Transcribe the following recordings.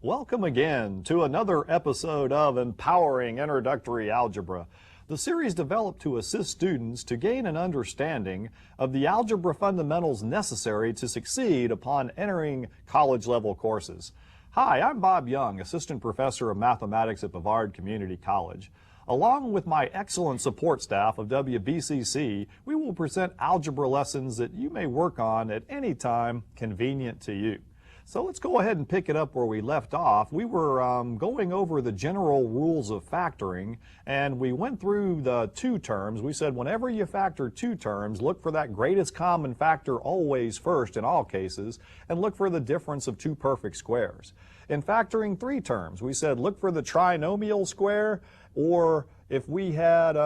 Welcome again to another episode of Empowering Introductory Algebra, the series developed to assist students to gain an understanding of the algebra fundamentals necessary to succeed upon entering college-level courses. Hi, I'm Bob Young, Assistant Professor of Mathematics at Brevard Community College. Along with my excellent support staff of WBCC, we will present algebra lessons that you may work on at any time convenient to you. So let's go ahead and pick it up where we left off. We were going over the general rules of factoring, and we went through the two terms. We said whenever you factor two terms, look for that greatest common factor always first in all cases, and look for the difference of two perfect squares. In factoring three terms, we said look for the trinomial square, or if we had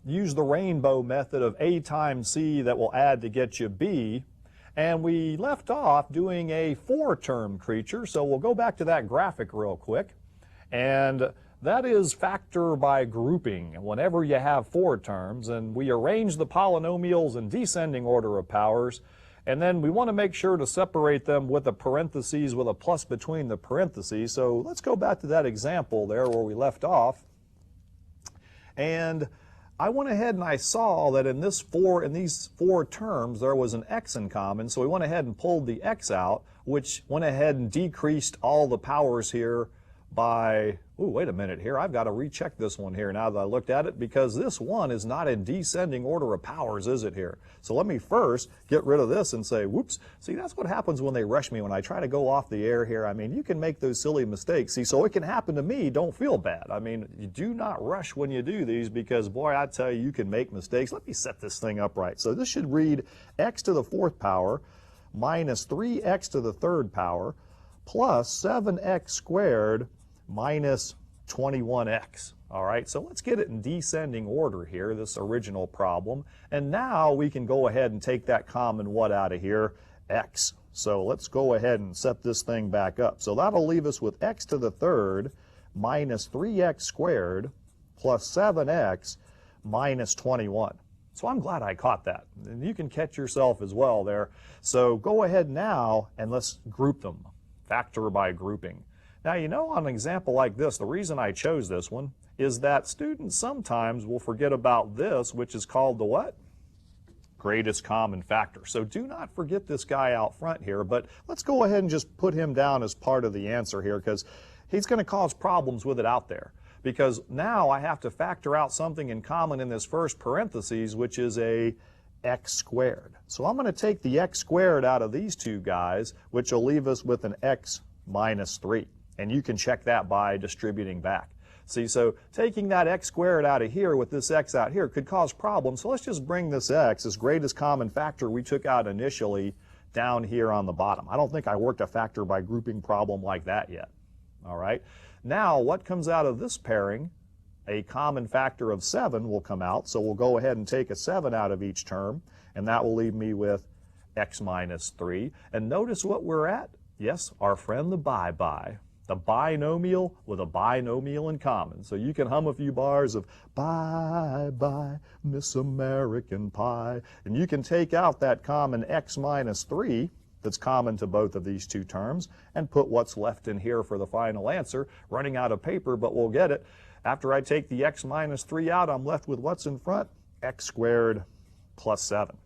used the rainbow method of A times C that will add to get you B. And we left off doing a four-term creature, so we'll go back to that graphic real quick. And that is factor by grouping. Whenever you have four terms, and we arrange the polynomials in descending order of powers, and then we want to make sure to separate them with a parentheses with a plus between the parentheses. So let's go back to that example there where we left off. And I went ahead and I saw that in these four terms there was an x in common, so we went ahead and pulled the x out, which went ahead and decreased all the powers here by, wait a minute here, I've got to recheck this one here now that I looked at it, because this one is not in descending order of powers, is it here? So let me first get rid of this and say, whoops. See, that's what happens when they rush me, when I try to go off the air here. I mean, you can make those silly mistakes. See, so it can happen to me. Don't feel bad. I mean, you do not rush when you do these, because, boy, I tell you, you can make mistakes. Let me set this thing up right. So this should read x to the fourth power minus 3x to the third power plus 7x squared minus 21x. All right, so let's get it in descending order here, this original problem. And now we can go ahead and take that common what out of here? X. So let's go ahead and set this thing back up. So that'll leave us with x to the third minus 3x squared plus 7x minus 21. So I'm glad I caught that. And you can catch yourself as well there. So go ahead now and let's group them, factor by grouping. Now, you know, on an example like this, the reason I chose this one is that students sometimes will forget about this, which is called the what? Greatest common factor. So do not forget this guy out front here, but let's go ahead and just put him down as part of the answer here, because he's going to cause problems with it out there. Because now I have to factor out something in common in this first parentheses, which is a x squared. So I'm going to take the x squared out of these two guys, which will leave us with an x minus 3. And you can check that by distributing back. See, so taking that x squared out of here with this x out here could cause problems. So let's just bring this x, this greatest common factor we took out initially, down here on the bottom. I don't think I worked a factor by grouping problem like that yet. All right. Now, what comes out of this pairing? A common factor of 7 will come out. So we'll go ahead and take a 7 out of each term, and that will leave me with x minus 3. And notice what we're at. Yes, our friend the bi-bi. The binomial with a binomial in common. So you can hum a few bars of bye-bye, Miss American Pie. And you can take out that common x minus 3 that's common to both of these two terms and put what's left in here for the final answer. Running out of paper, but we'll get it. After I take the x minus 3 out, I'm left with what's in front? X squared plus 7.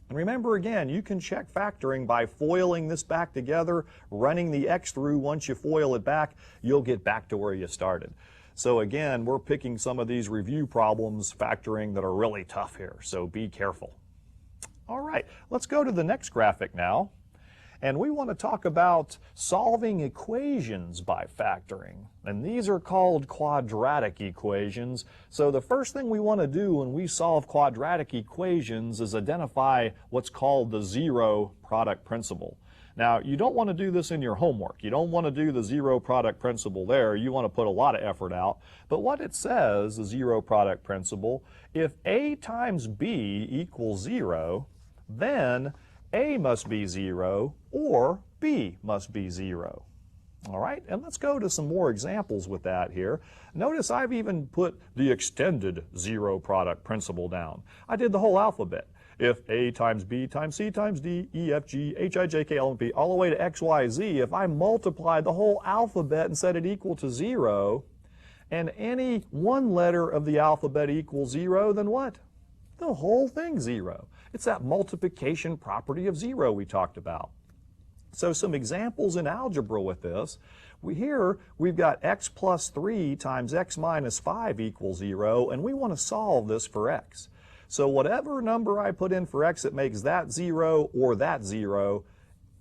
And remember again, you can check factoring by foiling this back together, running the x through. Once you foil it back, you'll get back to where you started. So again, we're picking some of these review problems factoring that are really tough here, so be careful. All right, let's go to the next graphic now. And we want to talk about solving equations by factoring. And these are called quadratic equations. So the first thing we want to do when we solve quadratic equations is identify what's called the zero product principle. Now, you don't want to do this in your homework. You don't want to do the zero product principle there. You want to put a lot of effort out. But what it says, the zero product principle, if A times B equals 0, then A must be 0 or B must be 0. All right, and let's go to some more examples with that here. Notice I've even put the extended zero product principle down. I did the whole alphabet. If A times B times C times D, E, F, G, H, I, J, K, L, M, P, all the way to X, Y, Z, if I multiply the whole alphabet and set it equal to 0, and any one letter of the alphabet equals 0, then what? The whole thing's 0. It's that multiplication property of 0 we talked about. So some examples in algebra with this. Here we've got x plus 3 times x minus 5 equals 0, and we want to solve this for x. So whatever number I put in for x that makes that 0 or that 0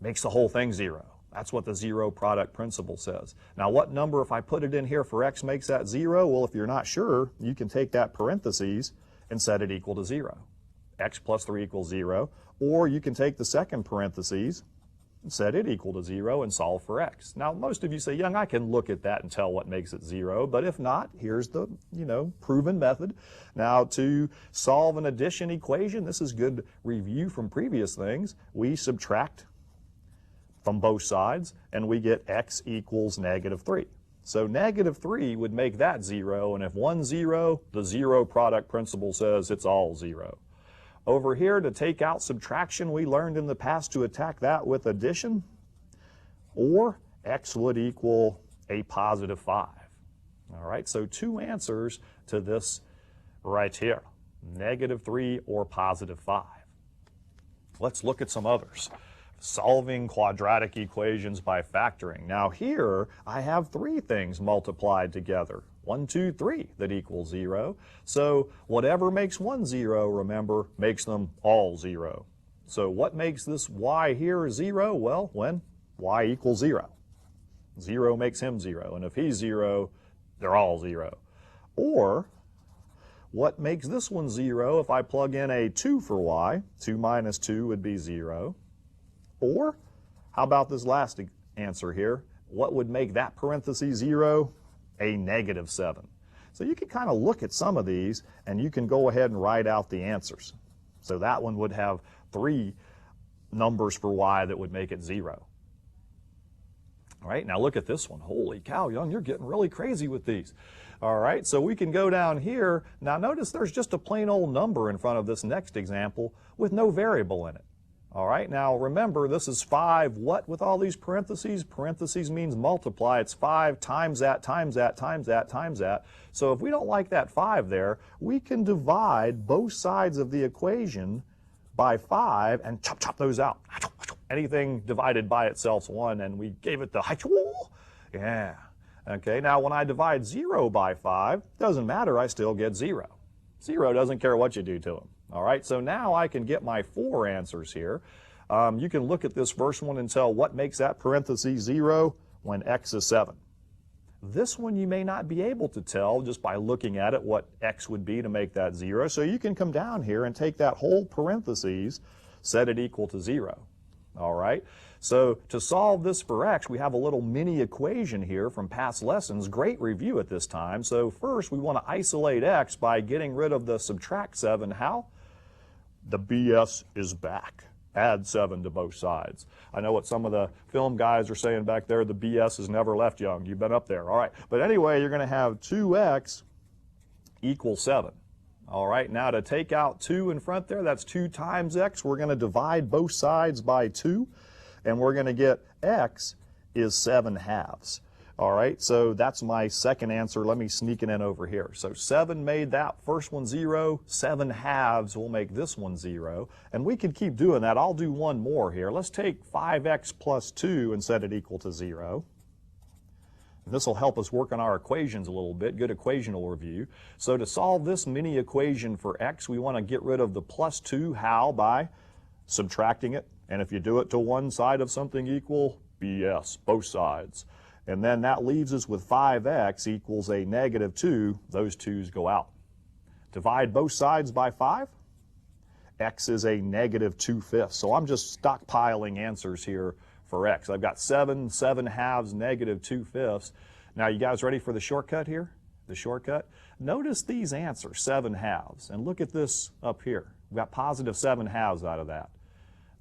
makes the whole thing 0. That's what the zero product principle says. Now what number, if I put it in here for x, makes that 0? Well, if you're not sure, you can take that parentheses and set it equal to 0. X plus 3 equals 0. Or you can take the second parentheses, set it equal to 0, and solve for x. Now most of you say, Young, I can look at that and tell what makes it 0, but if not, here's the proven method. Now to solve an addition equation, this is good review from previous things. We subtract from both sides and we get x equals -3. So -3 would make that 0, and if one's 0, the zero product principle says it's all 0. Over here, to take out subtraction, we learned in the past to attack that with addition, or x would equal a +5. All right, so two answers to this right here, -3 or +5. Let's look at some others. Solving quadratic equations by factoring. Now here, I have three things multiplied together. 1, 2, 3 that equals 0. So whatever makes one 0, remember, makes them all 0. So what makes this y here 0? Well, when y equals 0. 0 makes him 0. And if he's 0, they're all 0. Or what makes this one 0 if I plug in a 2 for y? 2 minus 2 would be 0. Or how about this last answer here? What would make that parenthesis 0? A -7. So you can kind of look at some of these and you can go ahead and write out the answers. So that one would have 3 numbers for y that would make it 0. All right, now look at this one. Holy cow, Young, you're getting really crazy with these. All right, so we can go down here. Now notice there's just a plain old number in front of this next example with no variable in it. All right, now remember, this is 5 what with all these parentheses? Parentheses means multiply. It's 5 times that, times that, times that, times that. So if we don't like that 5 there, we can divide both sides of the equation by 5 and chop those out. Anything divided by itself is 1, and we gave it the yeah. Okay, now when I divide 0 by 5, doesn't matter, I still get 0. 0 doesn't care what you do to them. All right, so now I can get my 4 answers here. You can look at this first one and tell what makes that parenthesis 0 when x is 7. This one you may not be able to tell just by looking at it what x would be to make that 0. So you can come down here and take that whole parenthesis, set it equal to 0. All right, so to solve this for x, we have a little mini equation here from past lessons. Great review at this time. So first we want to isolate x by getting rid of the subtract 7. How? The BS is back. Add 7 to both sides. I know what some of the film guys are saying back there, the BS has never left, Young. You've been up there. All right, but anyway, you're going to have 2x equals 7. All right, now to take out 2 in front there, that's 2 times x. We're going to divide both sides by 2, and we're going to get x is 7/2. All right, so that's my second answer. Let me sneak it in over here. So 7 made that first one 0. 7/2 will make this one 0. And we can keep doing that. I'll do one more here. Let's take 5x plus 2 and set it equal to 0. This will help us work on our equations a little bit. Good equational review. So to solve this mini equation for x, we want to get rid of the plus 2. How? By subtracting it. And if you do it to one side of something equal, BS, both sides. And then that leaves us with 5x equals a -2. Those 2's go out. Divide both sides by 5. X is a -2/5. So I'm just stockpiling answers here for x. I've got 7, 7/2, -2/5. Now you guys ready for the shortcut here? The shortcut? Notice these answers, 7/2. And look at this up here. We've got +7/2 out of that.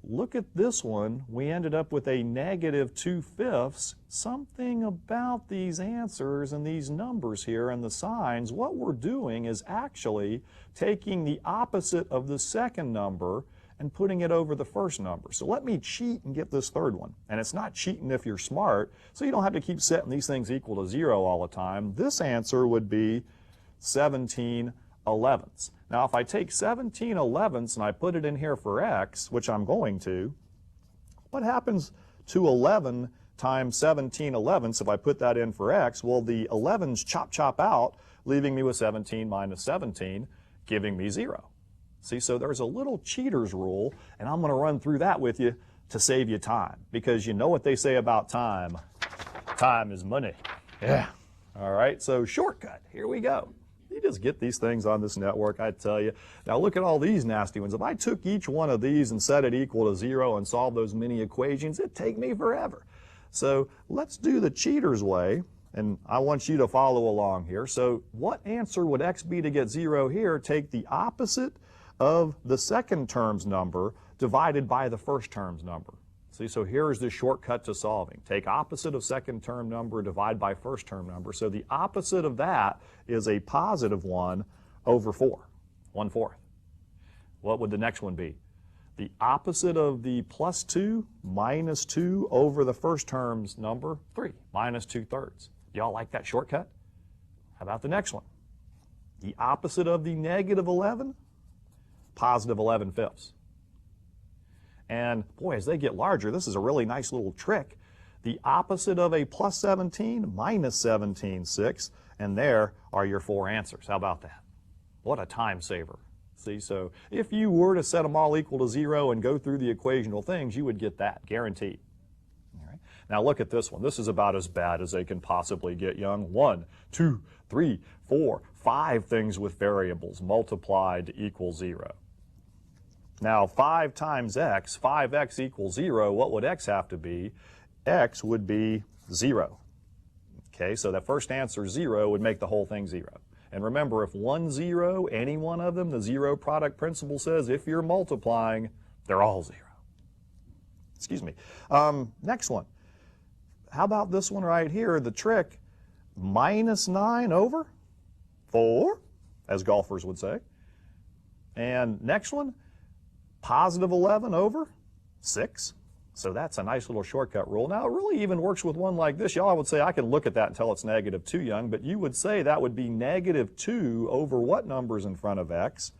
look at this one. We ended up with a negative 2/5. Something about these answers and these numbers here and the signs, what we're doing is actually taking the opposite of the second number and putting it over the first number. So let me cheat and get this third one. And it's not cheating if you're smart, so you don't have to keep setting these things equal to 0 all the time. This answer would be 17/11. Now if I take 17/11 and I put it in here for x, which I'm going to, what happens to 11 times 17/11 if I put that in for x? Well, the 11's chop out, leaving me with 17 minus 17, giving me 0. See, so there's a little cheater's rule, and I'm going to run through that with you to save you time, because you know what they say about time. Time is money. Yeah. All right, so shortcut. Here we go. You just get these things on this network, I tell you. Now look at all these nasty ones. If I took each one of these and set it equal to 0 and solve those mini equations, it'd take me forever. So let's do the cheater's way, and I want you to follow along here. So what answer would x be to get 0 here? Take the opposite of the second term's number divided by the first term's number. See, so here's the shortcut to solving. Take opposite of second term number, divide by first term number. So the opposite of that is a positive 1 over 4, 1/4. What would the next one be? The opposite of the plus 2 minus 2 over the first term's number, 3, minus 2/3. Y'all like that shortcut? How about the next one? The opposite of the negative 11, positive 11/5. And boy, as they get larger, this is a really nice little trick. The opposite of a plus 17, minus 17/6, and there are your 4 answers. How about that? What a time saver. See, so if you were to set them all equal to 0 and go through the equational things, you would get that, guaranteed. All right. Now look at this one. This is about as bad as they can possibly get, young. 1, 2, 3, 4, 5 things with variables multiplied to equal 0. Now 5 times x, 5x equals 0, what would x have to be? X would be 0. Okay, so that first answer, 0, would make the whole thing 0. And remember, if 1, 0, any one of them, the zero product principle says if you're multiplying, they're all 0. Excuse me. Next one. How about this one right here, the trick? Minus 9 over 4, as golfers would say. And next one, positive 11 over 6. So that's a nice little shortcut rule. Now, it really even works with one like this. Y'all would say, I can look at that and tell it's negative 2, young, but you would say that would be negative 2 over what numbers in front of x?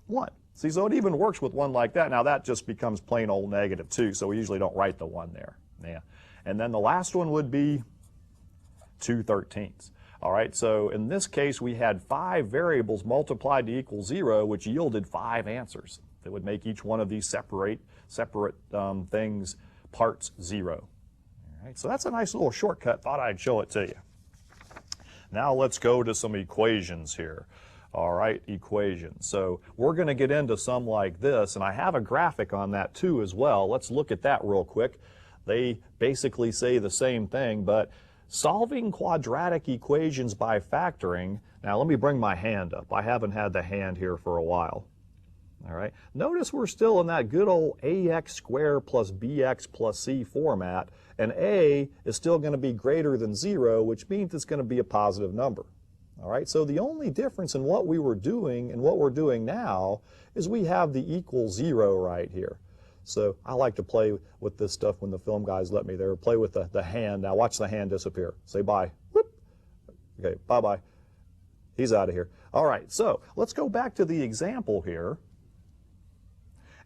1. See, so it even works with one like that. Now, that just becomes plain old negative 2, so we usually don't write the 1 there. Yeah. And then the last one would be 2/13. All right, so in this case, we had 5 variables multiplied to equal 0, which yielded 5 answers that would make each one of these separate things, parts, 0. All right, so that's a nice little shortcut. Thought I'd show it to you. Now let's go to some equations here. All right, equations. So we're going to get into some like this, and I have a graphic on that too as well. Let's look at that real quick. They basically say the same thing, but solving quadratic equations by factoring. Now let me bring my hand up. I haven't had the hand here for a while. All right. Notice we're still in that good old ax squared plus bx plus c format, and a is still going to be greater than 0, which means it's going to be a positive number. All right. So the only difference in what we were doing and what we're doing now is we have the equal 0 right here. So I like to play with this stuff when the film guys let me there. Play with the hand. Now watch the hand disappear. Say bye. Whoop. Okay, bye-bye. He's out of here. All right, so let's go back to the example here.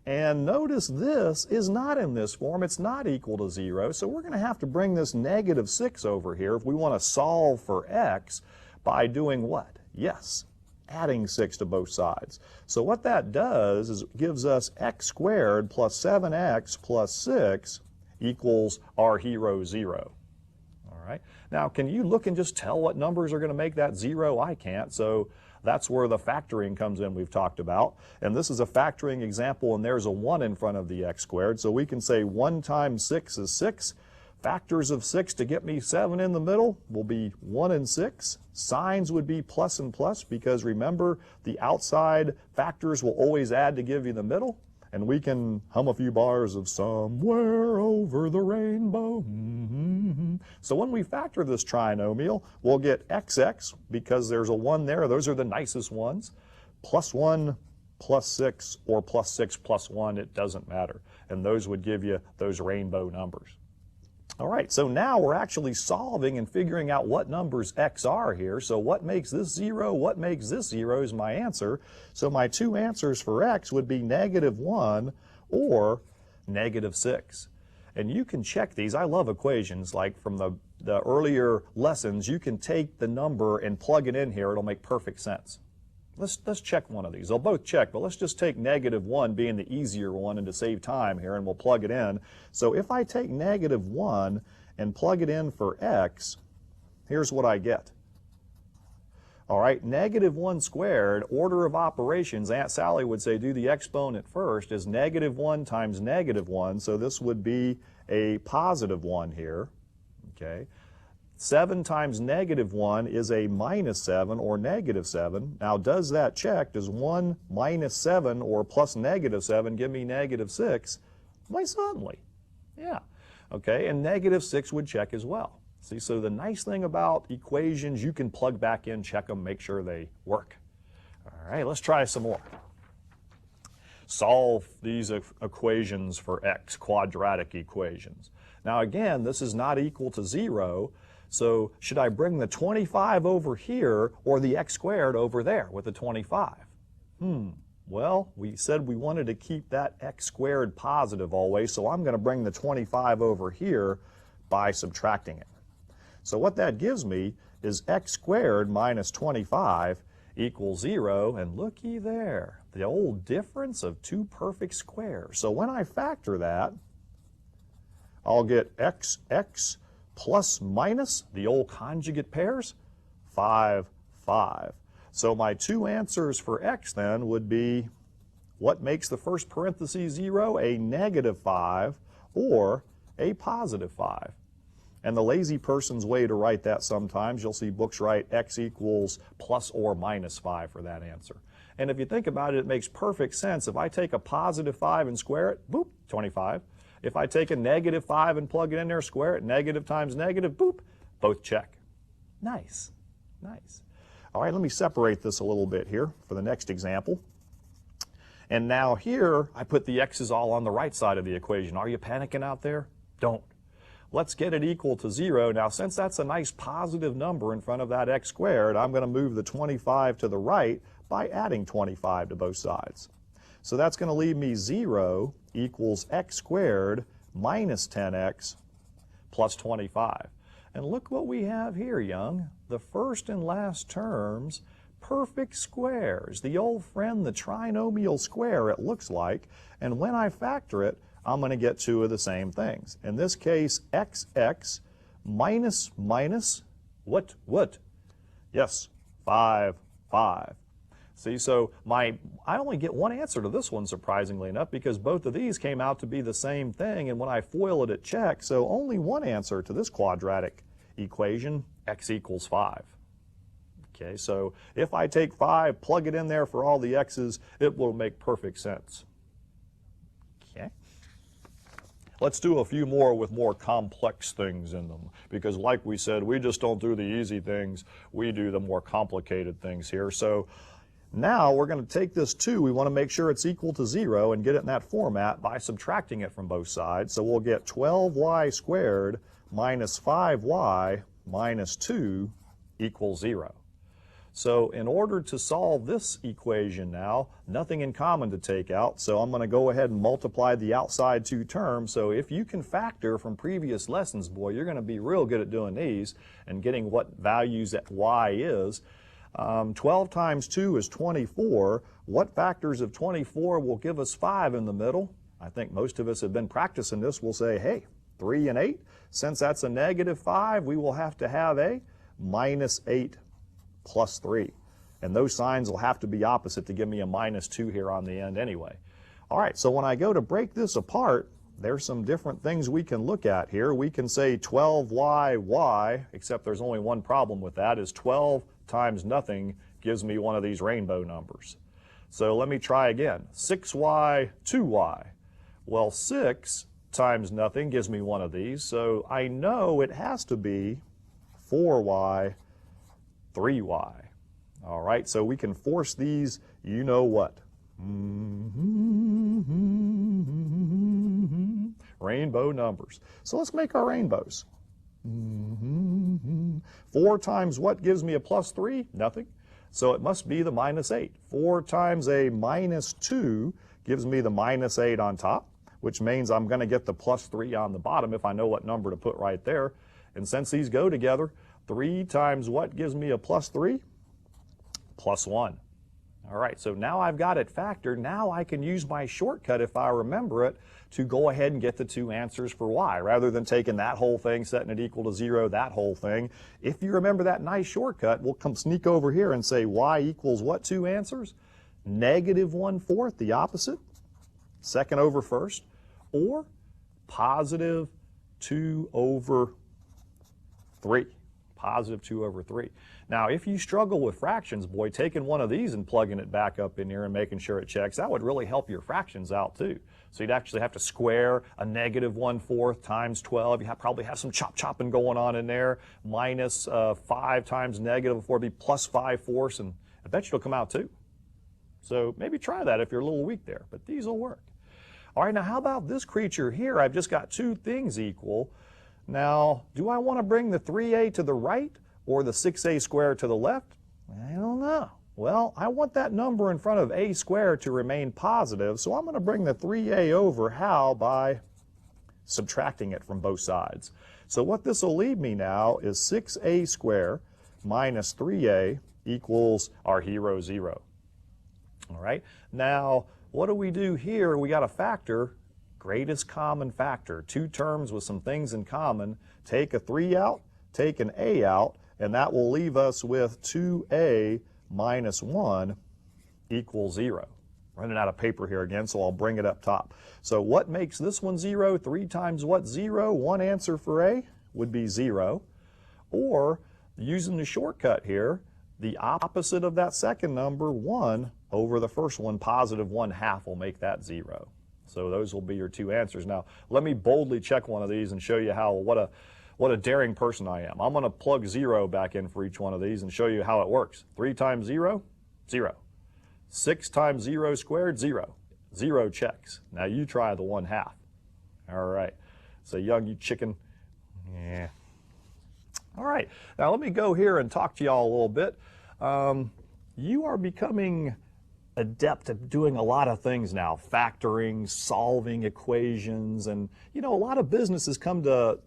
And notice this is not in this form. It's not equal to 0. So we're going to have to bring this negative 6 over here if we want to solve for x by doing what? Yes, adding 6 to both sides. So what that does is it gives us x squared plus 7x plus 6 equals our hero 0. All right. Now, can you look and just tell what numbers are going to make that 0? I can't. So that's where the factoring comes in we've talked about. And this is a factoring example, and there's a 1 in front of the x squared. So we can say 1 times 6 is 6. Factors of 6 to get me 7 in the middle will be 1 and 6. Signs would be plus and plus because remember, the outside factors will always add to give you the middle. And we can hum a few bars of Somewhere Over the Rainbow. So when we factor this trinomial, we'll get xx, because there's a 1 there, those are the nicest ones, plus 1 plus 6, or plus 6 plus 1, it doesn't matter. And those would give you those rainbow numbers. All right, so now we're actually solving and figuring out what numbers x are here. So what makes this 0, what makes this 0 is my answer. So my two answers for x would be -1 or -6. And you can check these. I love equations. Like from the earlier lessons, you can take the number and plug it in here. It'll make perfect sense. Let's check one of these. They'll both check, but let's just take -1 being the easier one and to save time here, and we'll plug it in. So if I take -1 and plug it in for x, here's what I get. All right, -1 squared, order of operations, Aunt Sally would say do the exponent first, is -1 times -1, so this would be a +1 here, okay? 7 times -1 is a -7 or -7. Now, does that check? Does 1 minus 7 or plus -7 give me -6? Why, certainly. Yeah. Okay, and -6 would check as well. See, so the nice thing about equations, you can plug back in, check them, make sure they work. All right, let's try some more. Solve these equations for x, quadratic equations. Now, again, this is not equal to 0. So should I bring the 25 over here or the x squared over there with the 25? Well, we said we wanted to keep that x squared positive always, so I'm going to bring the 25 over here by subtracting it. So what that gives me is x squared minus 25 equals 0, and looky there, the old difference of two perfect squares. So when I factor that, I'll get xx plus minus, the old conjugate pairs, 5, 5. So my two answers for x then would be, what makes the first parenthesis 0? A -5 or a +5. And the lazy person's way to write that sometimes, you'll see books write x equals plus or minus 5 for that answer. And if you think about it, it makes perfect sense. If I take a +5 and square it, boop, 25. If I take a -5 and plug it in there, square it, negative times negative, boop, both check. Nice, nice. All right, let me separate this a little bit here for the next example. And now here, I put the x's all on the right side of the equation. Are you panicking out there? Don't. Let's get it equal to 0. Now, since that's a nice positive number in front of that x squared, I'm going to move the 25 to the right by adding 25 to both sides. So that's going to leave me 0 equals x squared minus 10x plus 25. And look what we have here, Young. The first and last terms, perfect squares. The old friend, the trinomial square, it looks like. And when I factor it, I'm going to get two of the same things. In this case, xx minus minus, what? Yes, 5, 5. See, so I only get one answer to this one, surprisingly enough, because both of these came out to be the same thing, and when I FOIL it, it checks. So only one answer to this quadratic equation, x equals 5. Okay, so if I take 5, plug it in there for all the x's, it will make perfect sense. Okay. Let's do a few more with more complex things in them, because like we said, we just don't do the easy things, we do the more complicated things here. So now we're going to take this 2, we want to make sure it's equal to 0 and get it in that format by subtracting it from both sides. So we'll get 12y squared minus 5y minus 2 equals 0. So in order to solve this equation now, nothing in common to take out, so I'm going to go ahead and multiply the outside two terms. So if you can factor from previous lessons, boy, you're going to be real good at doing these and getting what values that y is. 12 times 2 is 24. What factors of 24 will give us 5 in the middle? I think most of us have been practicing this. We'll say, hey, 3 and 8. Since that's a -5, we will have to have a -8 plus 3. And those signs will have to be opposite to give me a -2 here on the end anyway. All right, so when I go to break this apart, there's some different things we can look at here. We can say 12y, except there's only one problem with that, is 12 times nothing gives me one of these rainbow numbers. So let me try again. 6y, 2y. Well, 6 times nothing gives me one of these, so I know it has to be 4y, 3y. All right, so we can force these, you know what. Rainbow numbers. So let's make our rainbows. 4 times what gives me a plus 3? Nothing. So it must be the minus 8. 4 times a minus 2 gives me the minus 8 on top, which means I'm going to get the plus 3 on the bottom if I know what number to put right there. And since these go together, 3 times what gives me a plus 3? Plus 1. All right, so now I've got it factored. Now I can use my shortcut, if I remember it, to go ahead and get the 2 answers for y, rather than taking that whole thing, setting it equal to 0, that whole thing. If you remember that nice shortcut, we'll come sneak over here and say y equals what 2 answers? Negative 1/4, the opposite, second over first, or positive 2 over 3. Positive 2 over 3. Now, if you struggle with fractions, boy, taking one of these and plugging it back up in here and making sure it checks, that would really help your fractions out too. So you'd actually have to square a negative 1/4 times 12. You probably have some chopping going on in there. Minus 5 times negative 4 would be plus 5/4, and I bet you it'll come out too. So maybe try that if you're a little weak there, but these will work. All right, now how about this creature here? I've just got 2 things equal. Now, do I want to bring the 3a to the right or the 6a squared to the left? I don't know. Well, I want that number in front of a squared to remain positive, so I'm going to bring the 3a over. How? By subtracting it from both sides. So what this will leave me now is 6a squared minus 3a equals our hero 0. All right. Now, what do we do here? We got a factor. Greatest common factor, 2 terms with some things in common. Take a 3 out, take an a out, and that will leave us with 2a minus 1 equals 0. Running out of paper here again, so I'll bring it up top. So what makes this one 0? 3 times what? 0. One answer for a would be 0. Or, using the shortcut here, the opposite of that second number, 1, over the first one, positive 1/2 will make that 0. So those will be your 2 answers. Now, let me boldly check one of these and show you how what a daring person I am. I'm going to plug 0 back in for each one of these and show you how it works. 3 times 0, 0. 6 times 0 squared, 0. 0 checks. Now you try the 1/2. All right. So young, you chicken. Yeah. All right. Now let me go here and talk to y'all a little bit. You are becoming adept at doing a lot of things now, factoring, solving equations, and you know, a lot of businesses come to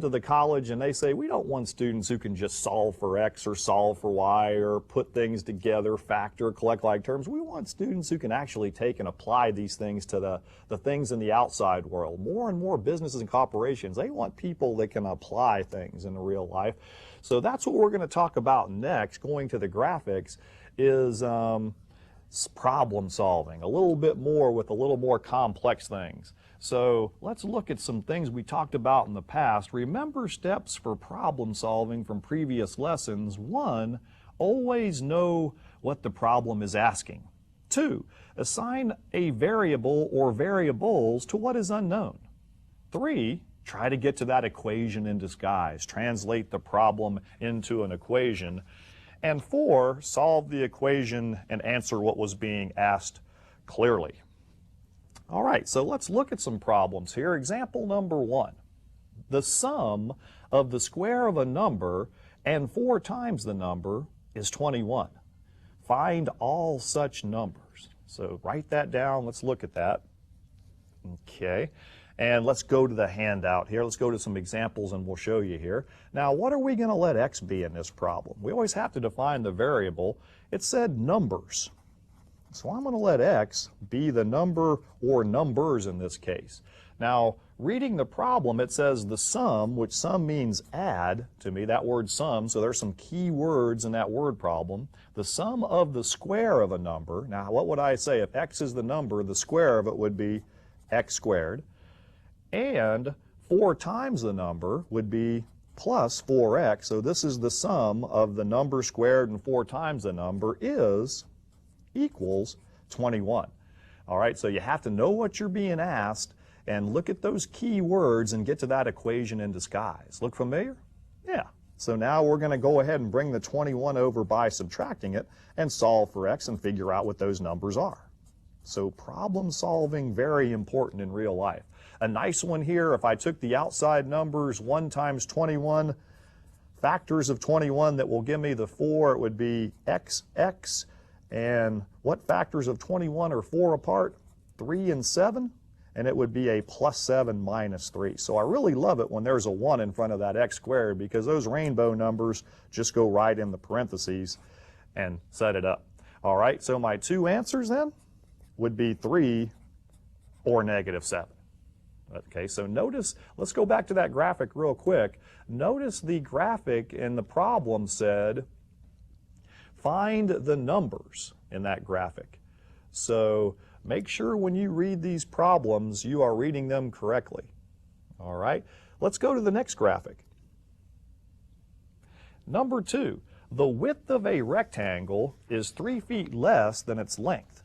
the college and they say, we don't want students who can just solve for X or solve for Y or put things together, factor, collect like terms. We want students who can actually take and apply these things to the things in the outside world. More and more businesses and corporations, they want people that can apply things in the real life. So that's what we're going to talk about next, going to the graphics, is problem solving, a little bit more with a little more complex things. So let's look at some things we talked about in the past. Remember steps for problem solving from previous lessons. 1, always know what the problem is asking. 2, assign a variable or variables to what is unknown. 3, try to get to that equation in disguise. Translate the problem into an equation. And 4, solve the equation and answer what was being asked clearly. All right, so let's look at some problems here. Example number 1. The sum of the square of a number and 4 times the number is 21. Find all such numbers. So write that down. Let's look at that. Okay. And let's go to the handout here. Let's go to some examples and we'll show you here. Now, what are we going to let x be in this problem? We always have to define the variable. It said numbers. So I'm going to let x be the number or numbers in this case. Now, reading the problem, it says the sum, which sum means add to me, that word sum, so there's some key words in that word problem. The sum of the square of a number. Now, what would I say? If x is the number, the square of it would be x squared. And 4 times the number would be plus 4x. So this is the sum of the number squared and 4 times the number is equals 21. All right, so you have to know what you're being asked and look at those key words and get to that equation in disguise. Look familiar? Yeah. So now we're going to go ahead and bring the 21 over by subtracting it and solve for x and figure out what those numbers are. So problem solving, very important in real life. A nice one here, if I took the outside numbers, 1 times 21, factors of 21 that will give me the 4, it would be xx. And what factors of 21 are 4 apart? 3 and 7. And it would be a plus 7 minus 3. So I really love it when there's a 1 in front of that x squared, because those rainbow numbers just go right in the parentheses and set it up. All right, so my two answers then would be 3 or negative 7. Okay, so notice, let's go back to that graphic real quick. Notice the graphic in the problem said, find the numbers in that graphic. So make sure when you read these problems, you are reading them correctly. All right, let's go to the next graphic. Number 2, the width of a rectangle is 3 feet less than its length.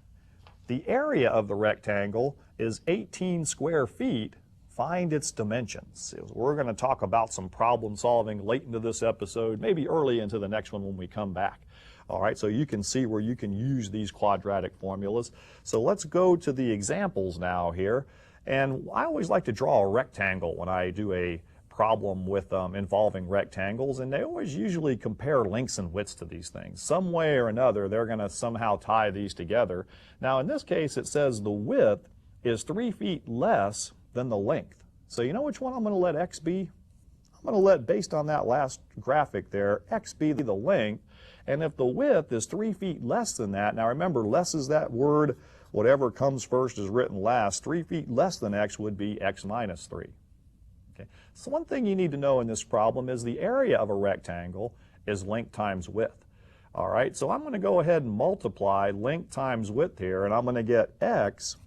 The area of the rectangle is 18 square feet. Find its dimensions. We're going to talk about some problem solving late into this episode, maybe early into the next one when we come back. All right, so you can see where you can use these quadratic formulas. So let's go to the examples now here. And I always like to draw a rectangle when I do a problem with involving rectangles, and they always usually compare lengths and widths to these things. Some way or another, they're going to somehow tie these together. Now, in this case, it says the width is 3 feet less than the length. So you know which one I'm going to let x be? I'm going to let, based on that last graphic there, x be the length. And if the width is 3 feet less than that, now remember, less is that word, whatever comes first is written last. 3 feet less than x would be x minus 3. Okay. So one thing you need to know in this problem is the area of a rectangle is length times width. All right, so I'm going to go ahead and multiply length times width here, and I'm going to get x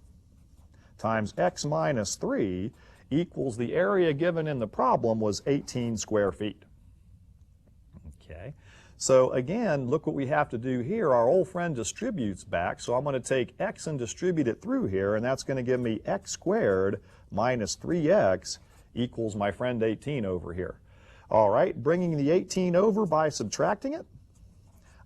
times x minus 3 equals the area given in the problem was 18 square feet. Okay, so again, look what we have to do here. Our old friend distributes back, so I'm going to take x and distribute it through here, and that's going to give me x squared minus 3x equals my friend 18 over here. All right, bringing the 18 over by subtracting it,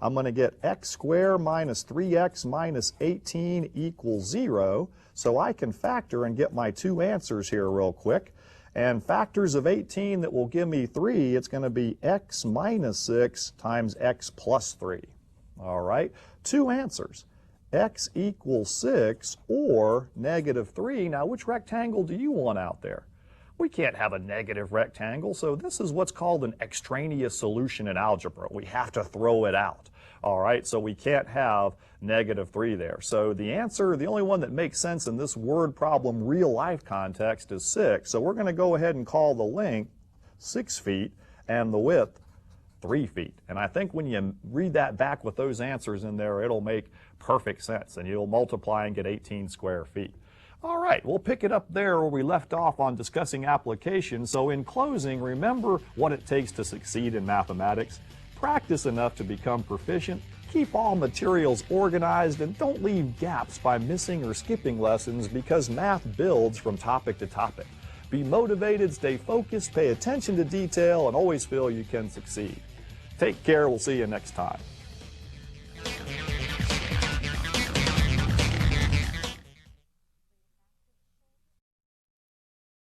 I'm going to get x squared minus 3x minus 18 equals 0. So I can factor and get my two answers here real quick. And factors of 18 that will give me 3, it's going to be x minus 6 times x plus 3. All right, two answers, x equals 6 or negative 3. Now, which rectangle do you want out there? We can't have a negative rectangle, so this is what's called an extraneous solution in algebra. We have to throw it out. All right, so we can't have negative 3 there. So the answer, the only one that makes sense in this word problem real life context is 6. So we're going to go ahead and call the length 6 feet and the width 3 feet. And I think when you read that back with those answers in there, it'll make perfect sense, and you'll multiply and get 18 square feet. All right, we'll pick it up there where we left off on discussing applications. So in closing, remember what it takes to succeed in mathematics. Practice enough to become proficient. Keep all materials organized, and don't leave gaps by missing or skipping lessons, because math builds from topic to topic. Be motivated, stay focused, pay attention to detail, and always feel you can succeed. Take care. We'll see you next time.